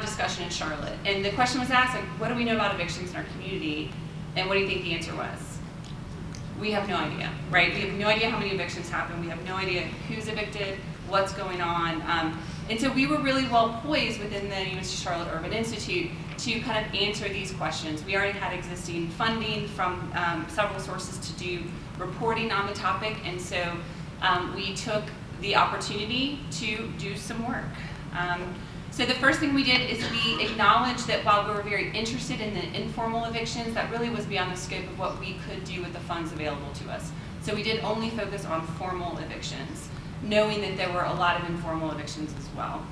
of discussion in Charlotte. And the question was asked, like, what do we know about evictions in our community? And what do you think the answer was? We have no idea, right? We have no idea how many evictions happen. We have no idea who's evicted, what's going on. And so we were really well poised within the UNC Charlotte Urban Institute to kind of answer these questions. We already had existing funding from several sources to do reporting on the topic, and so we took the opportunity to do some work. So the first thing we did is we acknowledged that while we were very interested in the informal evictions, that really was beyond the scope of what we could do with the funds available to us. So we did only focus on formal evictions, knowing that there were a lot of informal evictions as well.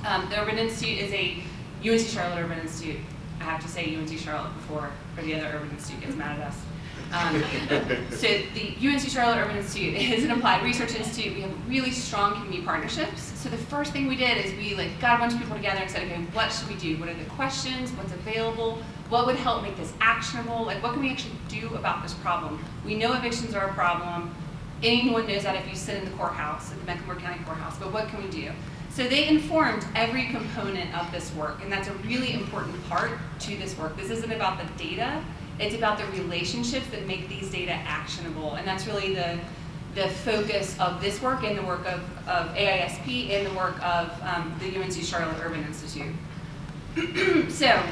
The Urban Institute is a UNC Charlotte Urban Institute. I have to say UNC Charlotte before or the other Urban Institute gets mad at us. So the UNC Charlotte Urban Institute is an applied research institute. We have really strong community partnerships. So the first thing we did is we got a bunch of people together and said, okay, what should we do? What are the questions? What's available? What would help make this actionable? Like, what can we actually do about this problem? We know evictions are a problem. Anyone knows that if you sit in the courthouse, at the Mecklenburg County Courthouse, but what can we do? So they informed every component of this work, and that's a really important part to this work. This isn't about the data, it's about the relationships that make these data actionable, and that's really the focus of this work and the work of AISP and the work of the UNC Charlotte Urban Institute. So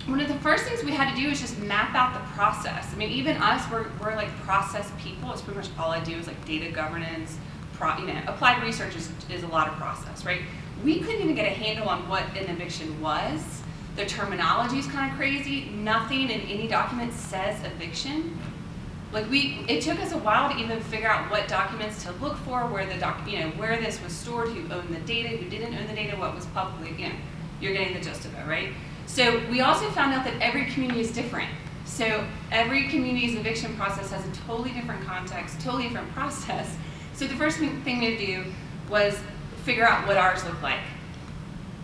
one of the first things we had to do is just map out the process. I mean, even us, we're like process people. It's pretty much all I do is like data governance. Applied research is a lot of process, right? We couldn't even get a handle on what an eviction was. The terminology is kind of crazy. Nothing in any document says eviction. Like it took us a while to even figure out what documents to look for, where where this was stored, who owned the data, who didn't own the data, what was publicly, you're getting the gist of it, right? So we also found out that every community is different. So every community's eviction process has a totally different context, totally different process. So the first thing we had to do was figure out what ours looked like.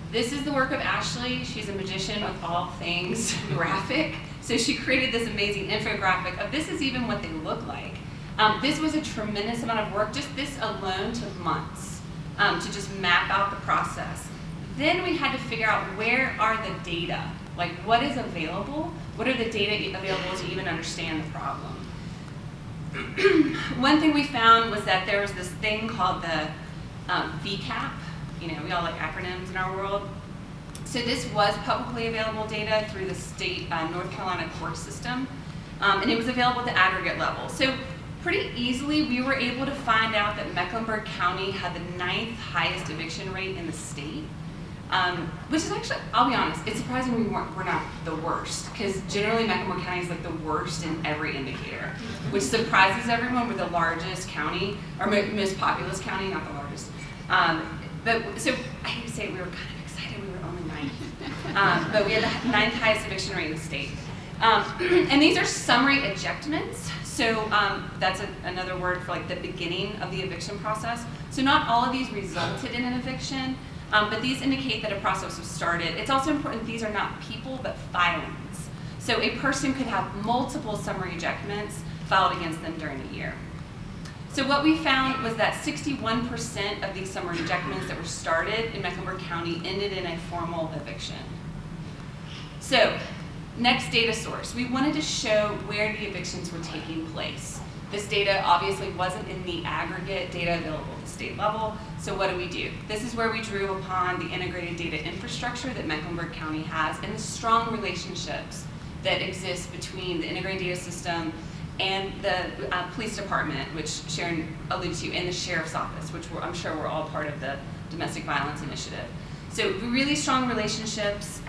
This is the work of Ashley. She's a magician with all things graphic. So she created this amazing infographic of this is even what they look like. This was a tremendous amount of work. Just this alone took months to just map out the process. Then we had to figure out where are the data? Like what is available? What are the data available to even understand the problem? One thing we found was that there was this thing called the VCAP. We all like acronyms in our world. So this was publicly available data through the state North Carolina court system, and it was available at the aggregate level. So pretty easily we were able to find out that Mecklenburg County had the 9th highest eviction rate in the state, which is actually, I'll be honest, it's surprising we're not the worst, because generally Mecklenburg County is like the worst in every indicator, which surprises everyone. We're the largest county, or most populous county, not the largest. So I hate to say it, we were kind of excited we were only 9th. But we had the 9th highest eviction rate in the state. And these are summary ejectments. So that's another word for like the beginning of the eviction process. So not all of these resulted in an eviction, but these indicate that a process was started. It's also important these are not people, but filings. So a person could have multiple summary ejectments filed against them during a year. So what we found was that 61% of these summary ejectments that were started in Mecklenburg County ended in a formal eviction. So, next data source. We wanted to show where the evictions were taking place. This data obviously wasn't in the aggregate data available at the state level, so what do? This is where we drew upon the integrated data infrastructure that Mecklenburg County has and the strong relationships that exist between the integrated data system and the police department, which Sharon alluded to, and the sheriff's office, which I'm sure we're all part of the domestic violence initiative. So really strong relationships.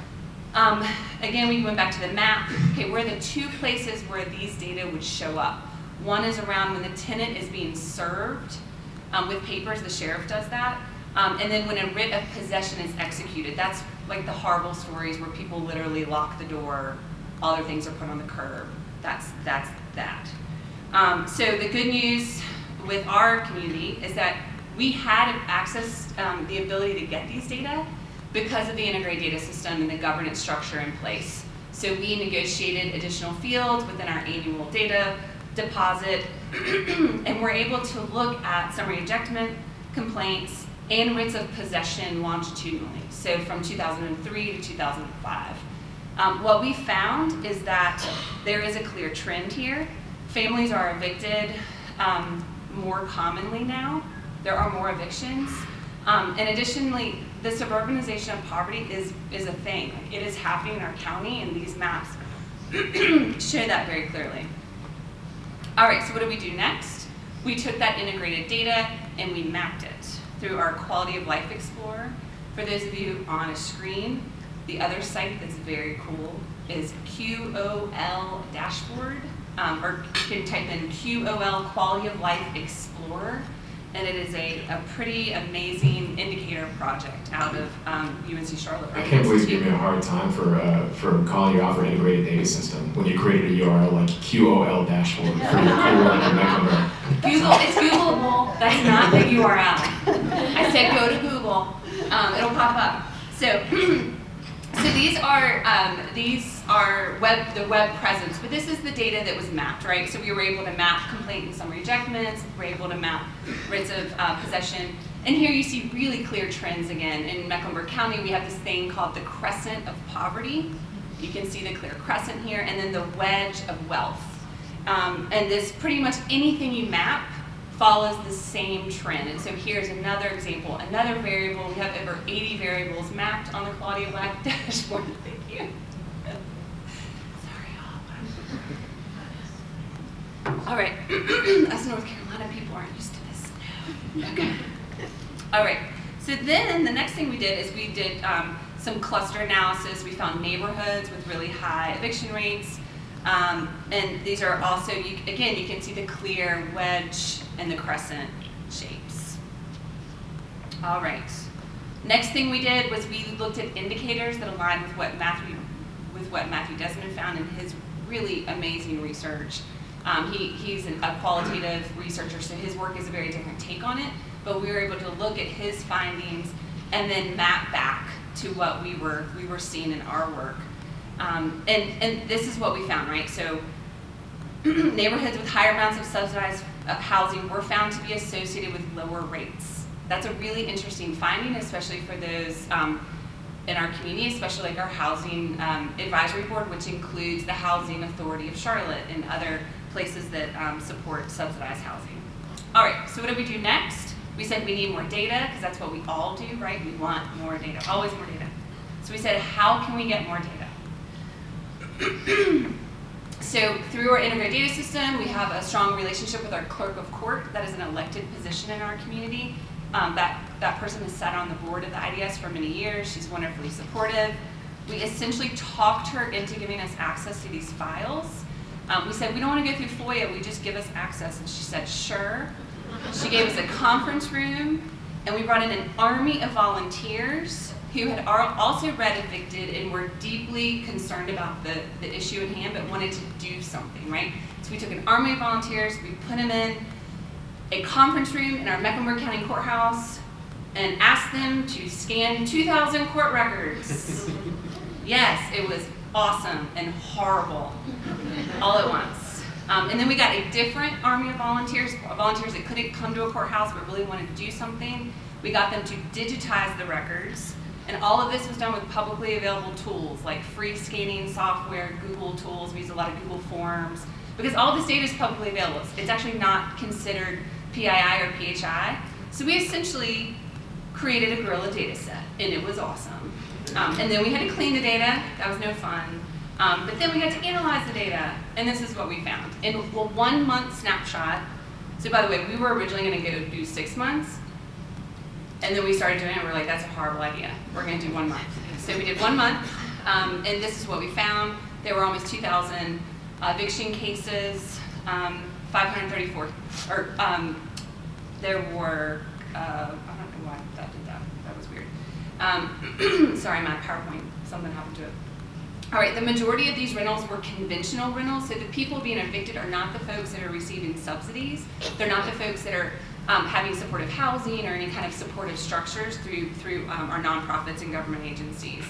Again, we went back to the map. Okay, where are the 2 places where these data would show up? One is around when the tenant is being served with papers, the sheriff does that. And then when a writ of possession is executed, that's like the horrible stories where people literally lock the door, all their things are put on the curb. That's that. So the good news with our community is that we had access, the ability to get these data because of the integrated data system and the governance structure in place. So we negotiated additional fields within our annual data deposit, and we're able to look at summary ejectment complaints, and rates of possession longitudinally, so from 2003 to 2005. What we found is that there is a clear trend here. Families are evicted more commonly now. There are more evictions. And additionally, the suburbanization of poverty is a thing. It is happening in our county, and these maps show that very clearly. All right, so what did we do next? We took that integrated data and we mapped it through our Quality of Life Explorer. For those of you on a screen, the other site that's very cool is QOL Dashboard, or you can type in QOL Quality of Life Explorer, and it is a pretty amazing indicator project out of UNC Charlotte. I can't believe you gave me a hard time for calling you out for an integrated data system when you created a URL like QOL Dashboard for your coworker Mecklenburg. It's Googleable. That's not the URL. I said go to Google. It'll pop up. So these are the web presence, but this is the data that was mapped, right? So we were able to map complaint and summary rejectments. We were able to map rates of possession. And here you see really clear trends again. In Mecklenburg County, we have this thing called the crescent of poverty. You can see the clear crescent here, and then the wedge of wealth. And this pretty much anything you map follows the same trend. And so here's another example, another variable. We have over 80 variables mapped on the Quality of Life Dashboard. Thank you. Sorry. All right. Us North Carolina people aren't used to this. Okay. All right. So then the next thing we did is we did some cluster analysis. We found neighborhoods with really high eviction rates. And these are also, again, you can see the clear wedge and the crescent shapes. All right. Next thing we did was we looked at indicators that aligned with what Matthew Desmond found in his really amazing research. He's a qualitative researcher, so his work is a very different take on it, but we were able to look at his findings and then map back to what we were seeing in our work. And this is what we found, right? So neighborhoods with higher amounts of subsidized housing were found to be associated with lower rates. That's a really interesting finding, especially for those in our community, especially like our housing advisory board, which includes the Housing Authority of Charlotte and other places that support subsidized housing. All right, so what did we do next? We said we need more data, because that's what we all do, right? We want more data, always more data. So we said, how can we get more data? So through our integrated data system, we have a strong relationship with our clerk of court. That is an elected position in our community. That person has sat on the board of the IDS for many years. She's wonderfully supportive. We essentially talked her into giving us access to these files. We said, we don't want to go through FOIA, we just give us access. And she said, sure. She gave us a conference room, and we brought in an army of volunteers who had also read Evicted and were deeply concerned about the issue at hand, but wanted to do something, right? So we took an army of volunteers, we put them in a conference room in our Mecklenburg County courthouse and asked them to scan 2,000 court records. Yes, it was awesome and horrible all at once. And then we got a different army of volunteers that couldn't come to a courthouse but really wanted to do something. We got them to digitize the records. And all of this was done with publicly available tools like free scanning software, Google tools. We use a lot of Google Forms because all of this data is publicly available. It's actually not considered PII or PHI. So we essentially created a guerrilla data set, and it was awesome. And then we had to clean the data. That was no fun. But then we had to analyze the data, and this is what we found. In a 1 month snapshot, so by the way, we were originally going to go do 6 months. And then we started doing it, and we were like, that's a horrible idea. We're going to do 1 month. So we did 1 month, and this is what we found. There were almost 2,000 eviction cases, 534, or there were, I don't know why that did that. That was weird. Sorry, my PowerPoint, something happened to it. All right, the majority of these rentals were conventional rentals. So the people being evicted are not the folks that are receiving subsidies. They're not the folks that are having supportive housing or any kind of supportive structures through our nonprofits and government agencies.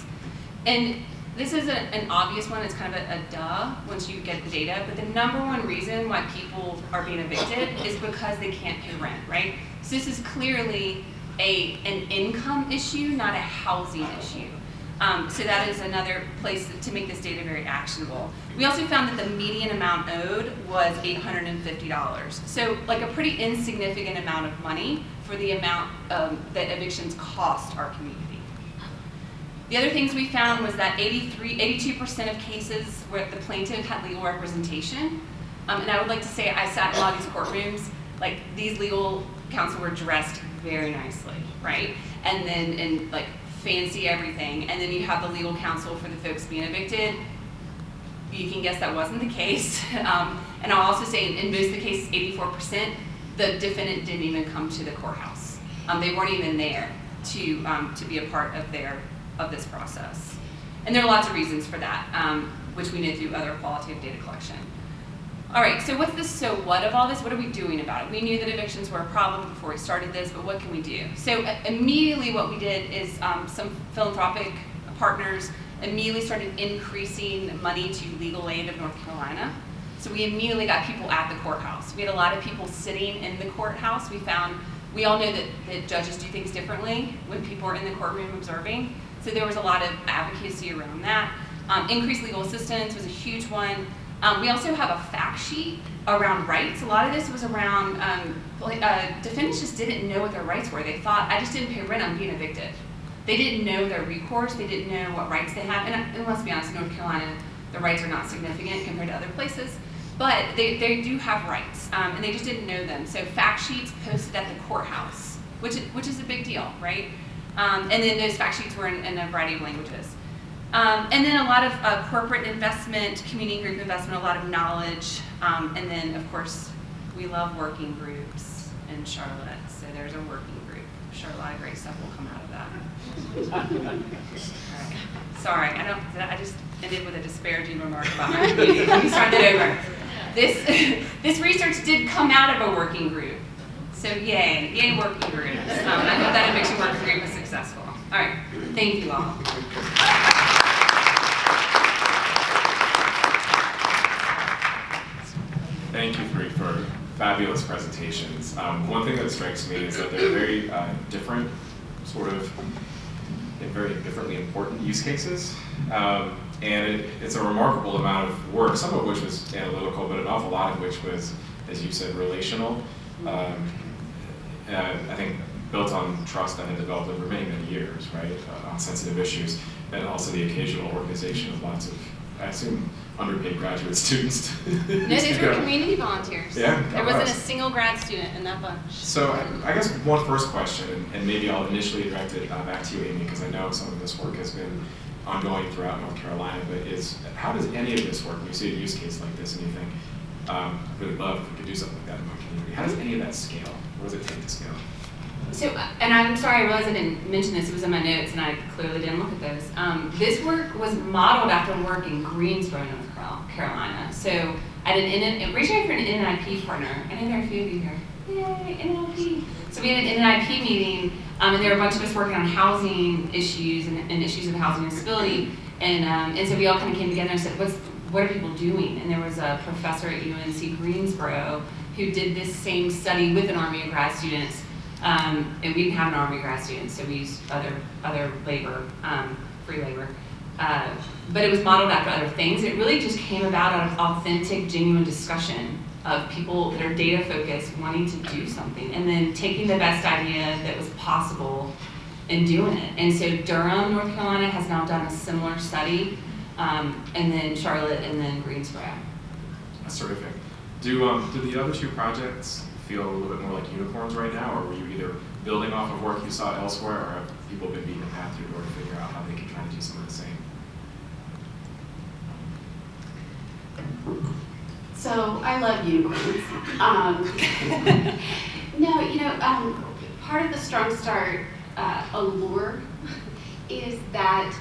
And this is an obvious one. It's kind of a duh once you get the data. But the number one reason why people are being evicted is because they can't pay rent, right? So this is clearly an income issue, not a housing issue. So that is another place to make this data very actionable. We also found that the median amount owed was $850. So like a pretty insignificant amount of money for the amount that evictions cost our community. The other things we found was that 82% of cases where the plaintiff had legal representation. And I would like to say I sat in a lot of these courtrooms, like these legal counsel were dressed very nicely, right? And then in like fancy everything. And then you have the legal counsel for the folks being evicted. You can guess that wasn't the case. And I'll also say in most of the cases, 84%, the defendant didn't even come to the courthouse. They weren't even there to be a part of this process. And there are lots of reasons for that, which we know through other qualitative data collection. All right, so what's the so what of all this? What are we doing about it? We knew that evictions were a problem before we started this, but what can we do? So immediately what we did is some philanthropic partners immediately started increasing money to legal aid of North Carolina. So we immediately got people at the courthouse. We had a lot of people sitting in the courthouse. We all know that judges do things differently when people are in the courtroom observing. So there was a lot of advocacy around that. Increased legal assistance was a huge one. We also have a fact sheet around rights. A lot of this was around, defendants just didn't know what their rights were. They thought, I just didn't pay rent, I'm being evicted. They didn't know their recourse, they didn't know what rights they have. And let's be honest, in North Carolina, the rights are not significant compared to other places, but they do have rights, and they just didn't know them. So fact sheets posted at the courthouse, which is a big deal, right? And then those fact sheets were in a variety of languages. And then a lot of corporate investment, community group investment, a lot of knowledge. And then, of course, we love working groups in Charlotte. So there's a working group. I'm sure a lot of great stuff will come out of that. All right. Sorry, I just ended with a disparaging remark about my community. Let me start that over. This research did come out of a working group. So yay working groups. I hope that eviction working group was successful. All right, thank you all. Thank you three for fabulous presentations. One thing that strikes me is that they're very different, sort of, and very differently important use cases. And it's a remarkable amount of work, some of which was analytical, but an awful lot of which was, as you said, relational. I think built on trust that had developed over many, many years, right, on sensitive issues, and also the occasional organization of lots of, I assume, underpaid graduate students. No, these were community volunteers. Yeah, there wasn't a single grad student in that bunch. So I guess one first question, and maybe I'll initially direct it back to you, Amy, because I know some of this work has been ongoing throughout North Carolina, but how does any of this work, when you see a use case like this and you think, I'd really love if we could do something like that in my community, how does any of that scale? What does it take to scale? So, and I'm sorry, I realized I didn't mention this, it was in my notes and I clearly didn't look at those. This work was modeled after work in Greensboro, North Carolina. So I did reached out for an NIP partner. I know there are a few of you here. Yay, NIP. So we had an NIP meeting, and there were a bunch of us working on housing issues and issues of housing instability. And so we all kind of came together and said, what are people doing? And there was a professor at UNC Greensboro who did this same study with an army of grad students. And we didn't have an army of grad students, so we used other labor, free labor. But it was modeled after other things. It really just came about out of authentic, genuine discussion of people that are data focused wanting to do something and then taking the best idea that was possible and doing it. And so Durham, North Carolina has now done a similar study, and then Charlotte and then Greensboro. That's terrific. Do the other two projects feel a little bit more like unicorns right now, or were you either building off of work you saw elsewhere, or have people been beating a path through door to figure out how they can try to do some of the same? So I love unicorns. Part of the Strong Start allure is that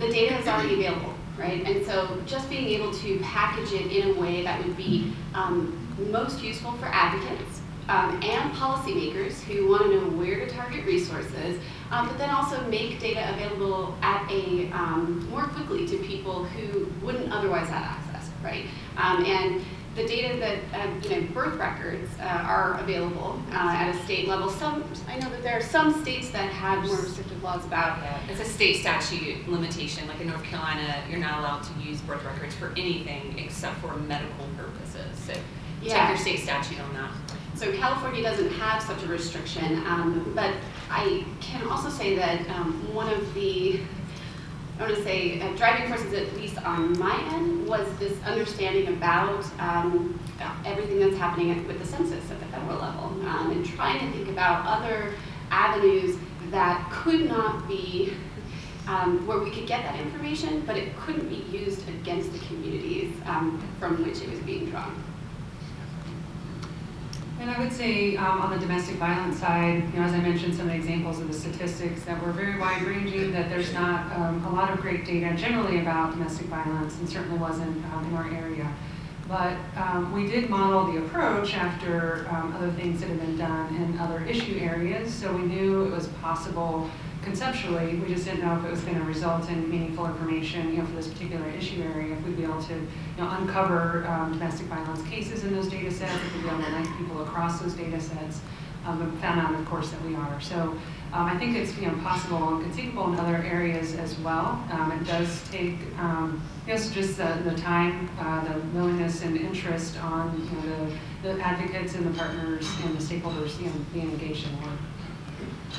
the data is already available, right? And so just being able to package it in a way that would be most useful for advocates and policymakers who want to know where to target resources, but then also make data available at more quickly to people who wouldn't otherwise have access, right? And the data that, birth records are available at a state level. I know that there are some states that have more restrictive laws about. Yeah, it's a state statute limitation. Like in North Carolina, you're not allowed to use birth records for anything except for medical purposes. So check your state statute on that. So California doesn't have such a restriction, but I can also say that one of the, I want to say, driving forces, at least on my end, was this understanding about everything that's happening with the census at the federal level, and trying to think about other avenues that could not be, where we could get that information, but it couldn't be used against the communities from which it was being drawn. And I would say on the domestic violence side, as I mentioned, some of the examples of the statistics that were very wide-ranging, that there's not a lot of great data generally about domestic violence, and certainly wasn't in our area. But we did model the approach after other things that have been done in other issue areas, so we knew it was possible conceptually. We just didn't know if it was going to result in meaningful information, for this particular issue area, if we'd be able to, uncover domestic violence cases in those data sets, if we'd be able to link people across those data sets, and found out, of course, that we are. So I think it's, possible and conceivable in other areas as well. It does take, just the time, the willingness and interest on, the advocates and the partners and the stakeholders, being engaged in the work.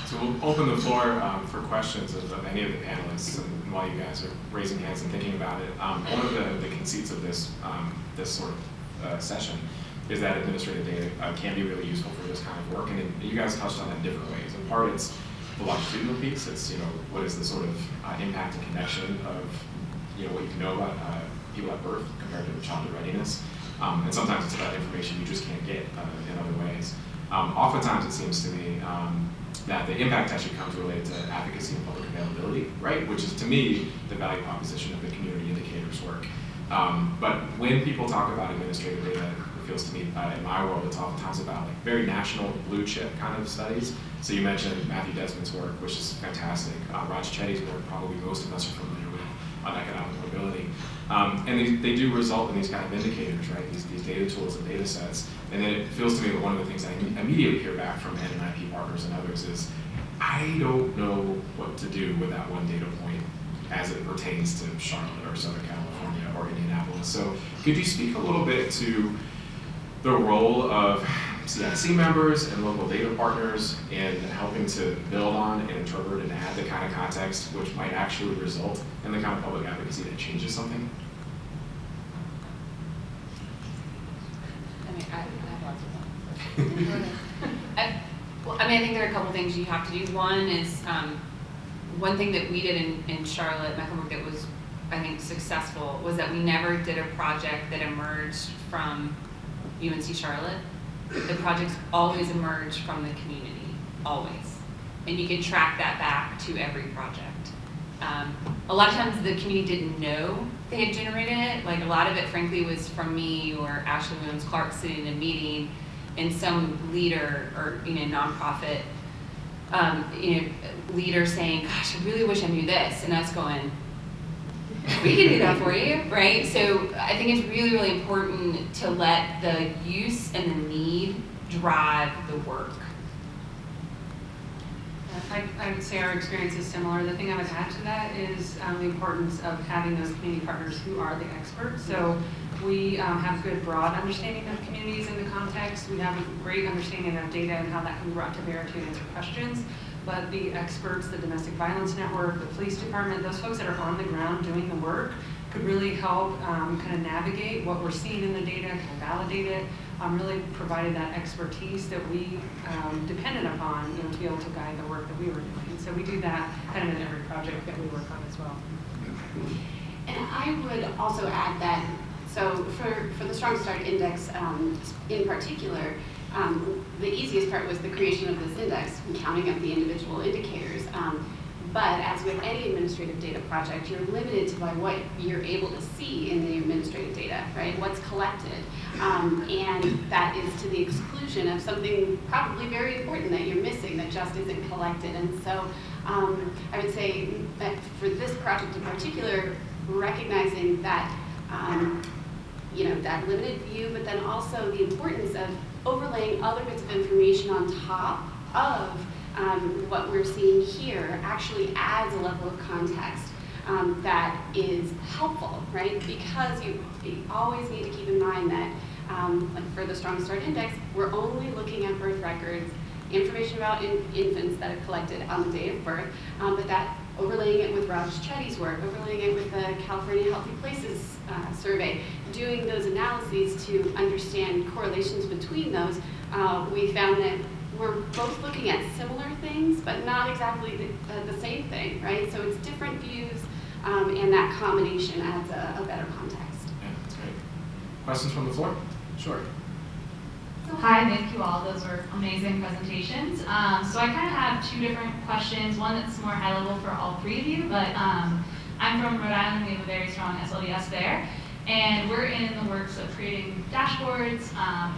So we'll open the floor for questions of any of the panelists, and while you guys are raising hands and thinking about it. One of the conceits of this sort of session is that administrative data can be really useful for this kind of work, and you guys touched on that in different ways. In part, it's the longitudinal piece. It's what is the sort of impact and connection of what you can know about people at birth compared to childhood readiness, and sometimes it's about information you just can't get in other ways. Oftentimes, it seems to me that the impact actually comes related to advocacy and public availability, right? Which is, to me, the value proposition of the community indicators work. But when people talk about administrative data, it feels to me, in my world, it's oftentimes about very national blue chip kind of studies. So you mentioned Matthew Desmond's work, which is fantastic. Raj Chetty's work, probably most of us are familiar with, on economic mobility. And they do result in these kind of indicators, right? These data tools and data sets. And then it feels to me that one of the things I immediately hear back from NNIP partners and others is, I don't know what to do with that one data point as it pertains to Charlotte or Southern California or Indianapolis. So could you speak a little bit to the role of CIC members and local data partners in helping to build on and interpret and add the kind of context which might actually result in the kind of public advocacy that changes something? I have lots of them. I think there are a couple things you have to do. One is, one thing that we did in Charlotte, Mecklenburg, that was, I think, successful, was that we never did a project that emerged from UNC Charlotte. The projects always emerge from the community, always. And you can track that back to every project. A lot of times the community didn't know they had generated it. Like, a lot of it, frankly, was from me or Ashley Williams-Clark sitting in a meeting and some leader or nonprofit leader saying, gosh, I really wish I knew this. And us going, we can do that for you, right? So I think it's really, really important to let the use and the need drive the work. I would say our experience is similar. The thing I would add to that is the importance of having those community partners who are the experts. So we have good broad understanding of communities in the context. We have a great understanding of data and how that can be brought to bear to answer questions. But the experts, the Domestic Violence Network, the police department, those folks that are on the ground doing the work could really help kind of navigate what we're seeing in the data, kind of validate it, really provided that expertise that we depended upon to be able to guide the work that we were doing. So we do that kind of in every project that we work on as well. And I would also add that, so for the Strong Start Index in particular, the easiest part was the creation of this index and counting up the individual indicators. But as with any administrative data project, you're limited by what you're able to see in the administrative data, right? What's collected. And that is to the exclusion of something probably very important that you're missing that just isn't collected. And so I would say that for this project in particular, recognizing that that limited view, but then also the importance of overlaying other bits of information on top of what we're seeing here actually adds a level of context that is helpful, right? Because you always need to keep in mind that, like for the Strong Start Index, we're only looking at birth records, information about infants that are collected on the day of birth, but that overlaying it with Raj Chetty's work, overlaying it with the California Healthy Places survey, doing those analyses to understand correlations between those, we found that we're both looking at similar things, but not exactly the same thing, right? So it's different views, and that combination adds a better context. Yeah, that's great. Questions from the floor? Sure. Hi, thank you all. Those were amazing presentations. So I kind of have two different questions. One that's more high level for all three of you, but I'm from Rhode Island. We have a very strong SLDS there. And we're in the works of creating dashboards,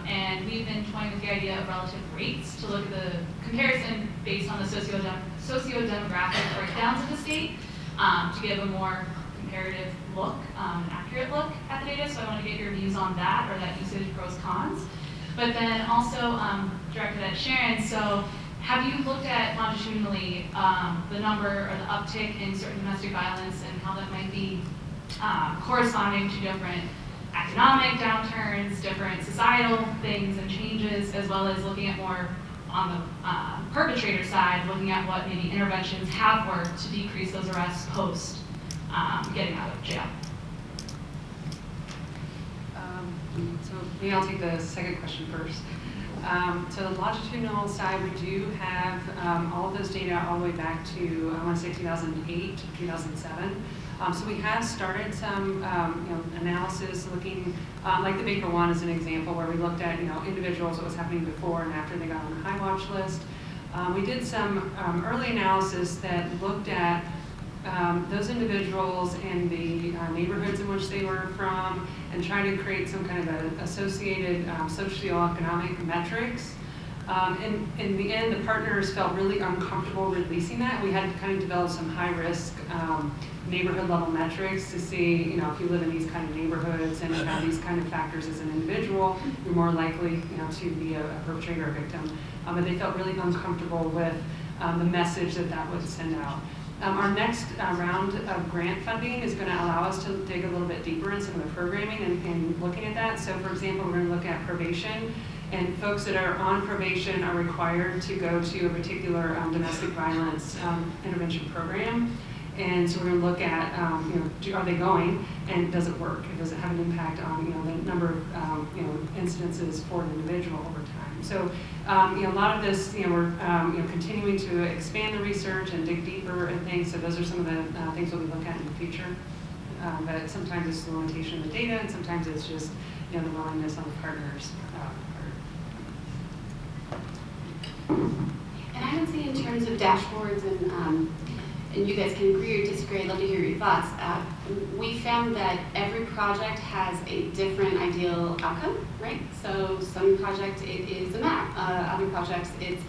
and we've been toying with the idea of relative rates to look at the comparison based on the socio-demographic breakdowns of the state to give a more comparative look, an accurate look at the data. So I want to get your views on that, or that usage pros, cons. But then also directed at Sharon, so have you looked at longitudinally the number or the uptick in certain domestic violence and how that might be corresponding to different economic downturns, different societal things and changes, as well as looking at more on the perpetrator side, looking at what maybe interventions have worked to decrease those arrests post getting out of jail? So maybe I'll take the second question first. So the longitudinal side, we do have all of those data all the way back to, I want to say 2008, 2007. So we have started some analysis looking, like the Baker one is an example where we looked at individuals, what was happening before and after they got on the high watch list. We did some early analysis that looked at those individuals and the neighborhoods in which they were from, and trying to create some kind of associated socioeconomic metrics. In the end, the partners felt really uncomfortable releasing that. We had to kind of develop some high-risk neighborhood level metrics to see, if you live in these kind of neighborhoods and you have these kind of factors as an individual, you're more likely, to be a perpetrator or victim. But they felt really uncomfortable with the message that would send out. Our next round of grant funding is going to allow us to dig a little bit deeper in some of the programming and looking at that. So for example, we're going to look at probation, and folks that are on probation are required to go to a particular domestic violence intervention program. And so we're going to look at, are they going, and does it work? And does it have an impact on, the number of, incidences for an individual over time? So, a lot of this, we're, continuing to expand the research and dig deeper and things. So those are some of the things we'll be looking at in the future. But sometimes it's the limitation of the data, and sometimes it's just, the willingness on the partners' part. And I would say in terms of dashboards and you guys can agree or disagree, I'd love to hear your thoughts. We found that every project has a different ideal outcome, right? So some projects it is a map, other projects it's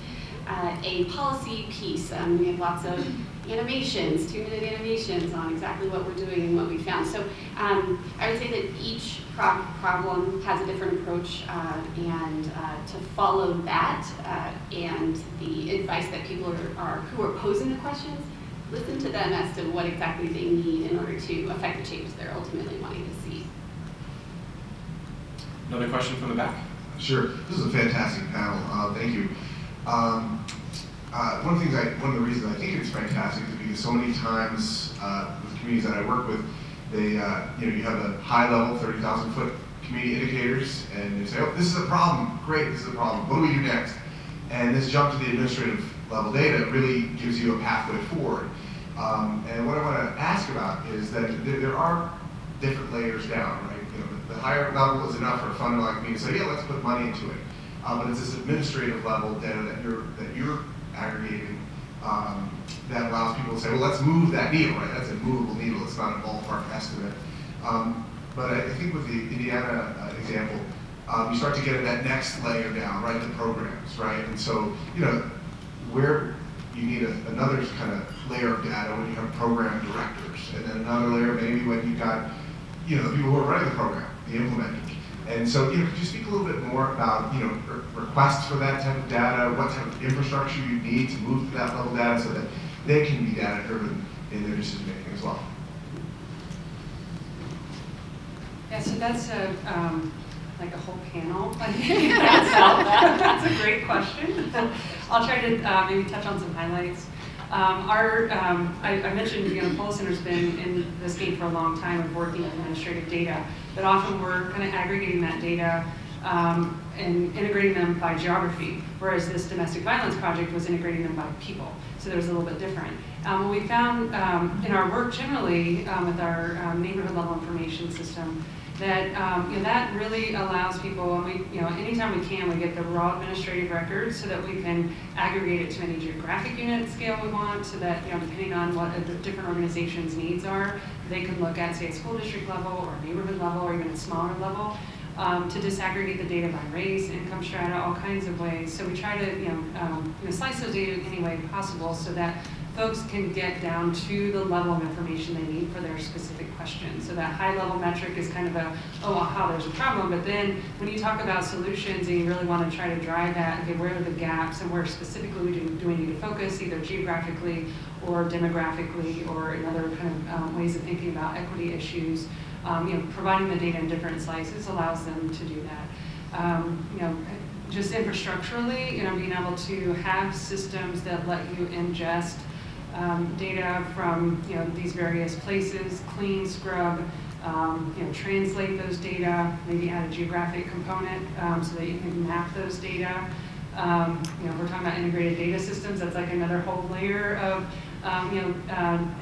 a policy piece. We have lots of animations, 2-minute animations on exactly what we're doing and what we found. So I would say that each problem has a different approach, and to follow that and the advice that people who are posing the questions, listen to them as to what exactly they need in order to affect the change they're ultimately wanting to see. Another question from the back? Sure. This is a fantastic panel. Thank you. One of the reasons I think it's fantastic is because so many times with communities that I work with, they, you have a high level 30,000 foot community indicators, and they say, oh, this is a problem. Great, this is a problem. What do we do next? And this jump to the administrative level data really gives you a pathway forward. And what I want to ask about is that there are different layers down, right? The higher level is enough for a funder like me to say, yeah, let's put money into it. But it's this administrative level data that you're aggregating that allows people to say, well, let's move that needle, right? That's a movable needle. It's not a ballpark estimate. But I think with the Indiana example, you start to get at that next layer down, right? The programs, right? And so, where you need another kind of layer of data when you have program directors, and then another layer maybe when you've got, the people who are running the program, the implementing. And so, could you speak a little bit more about, requests for that type of data, what type of infrastructure you need to move to that level of data so that they can be data-driven in their decision-making as well? Yeah, so that's like a whole panel. I think that's a great question. I'll try to maybe touch on some highlights. I mentioned, Pulse Center's been in this game for a long time of working with administrative data, but often we're kind of aggregating that data and integrating them by geography, whereas this domestic violence project was integrating them by people. So there was a little bit different. What we found in our work generally with our neighborhood level information system, that that really allows people, and we, anytime we can, we get the raw administrative records so that we can aggregate it to any geographic unit scale we want, so that depending on what the different organizations' needs are, they can look at, say, a school district level or neighborhood level or even a smaller level to disaggregate the data by race, income strata, all kinds of ways. So we try to slice those data in any way possible so that folks can get down to the level of information they need for their specific question. So that high level metric is kind of a, oh, aha, there's a problem. But then when you talk about solutions and you really want to try to drive that, okay, where are the gaps and where specifically do we need to focus, either geographically or demographically or in other kind of ways of thinking about equity issues, providing the data in different slices allows them to do that. Just infrastructurally, being able to have systems that let you ingest data from these various places, clean, scrub, translate those data, maybe add a geographic component so that you can map those data. We're talking about integrated data systems. That's like another whole layer of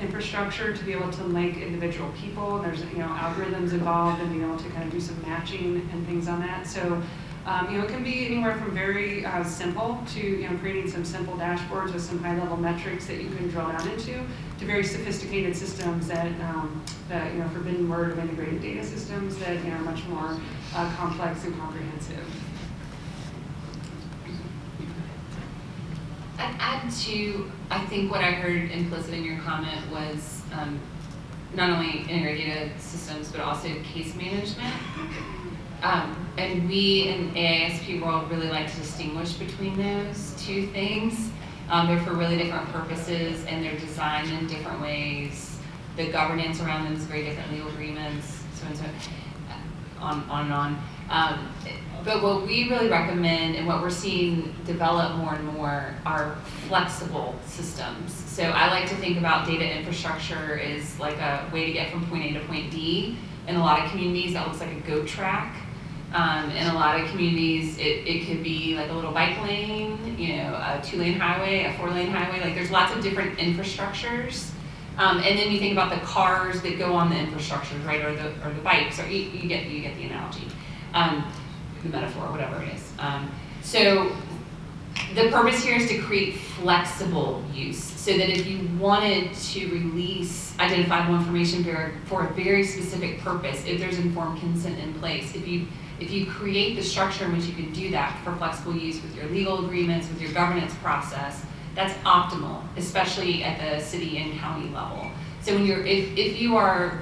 infrastructure to be able to link individual people. There's algorithms involved and being able to kind of do some matching and things on that. So. It can be anywhere from very simple to creating some simple dashboards with some high-level metrics that you can drill down into, to very sophisticated systems that forbidden word of integrated data systems that are much more complex and comprehensive. I'd add to, I think what I heard implicit in your comment was not only integrated data systems but also case management. And we in AISP world really like to distinguish between those two things. They're for really different purposes and they're designed in different ways. The governance around them is very different, legal agreements, so and so, on and on. But what we really recommend and what we're seeing develop more and more are flexible systems. So I like to think about data infrastructure as like a way to get from point A to point B. In a lot of communities, that looks like a goat track. In a lot of communities, it could be like a little bike lane, a 2-lane highway, a 4-lane highway. Like there's lots of different infrastructures. And then you think about the cars that go on the infrastructures, right, or the bikes, or you get the analogy, the metaphor, whatever it is. So the purpose here is to create flexible use, so that if you wanted to release identifiable information for a very specific purpose, if there's informed consent in place, if you create the structure in which you can do that for flexible use with your legal agreements, with your governance process, that's optimal, especially at the city and county level. So when if you are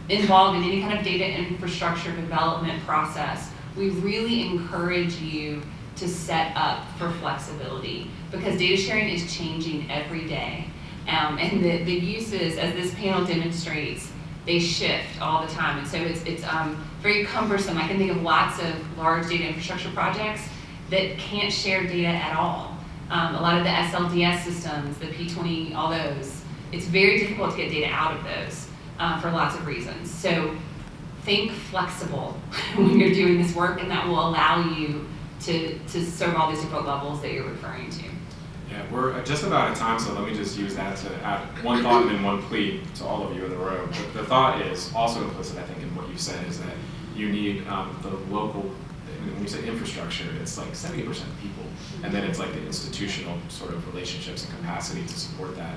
involved in any kind of data infrastructure development process, we really encourage you to set up for flexibility, because data sharing is changing every day. And the uses, as this panel demonstrates, they shift all the time. And so it's very cumbersome. I can think of lots of large data infrastructure projects that can't share data at all. A lot of the SLDS systems, the P20, all those, it's very difficult to get data out of those for lots of reasons. So think flexible when you're doing this work, and that will allow you to serve all these different levels that you're referring to. Yeah, we're just about out of time, so let me just use that to add one thought and then one plea to all of you in the room. The thought is also implicit, I think, in what you said, is that you need the local, when you say infrastructure, it's like 70% people, and then it's like the institutional sort of relationships and capacity to support that.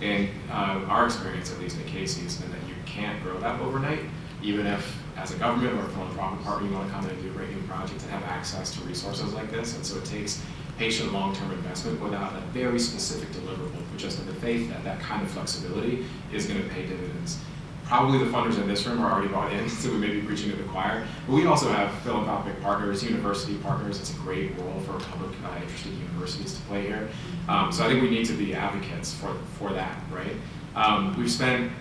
And our experience, at least at Casey, has been that you can't grow that overnight, even if as a government or a philanthropic partner you want to come in and do a great new project and have access to resources like this. And so it takes patient long-term investment without a very specific deliverable, but just in the faith that that kind of flexibility is going to pay dividends. probably the funders in this room are already bought in, so we may be preaching to the choir. But we also have philanthropic partners, university partners. It's a great role for public interested universities to play here. So I think we need to be advocates for that, right? We've spent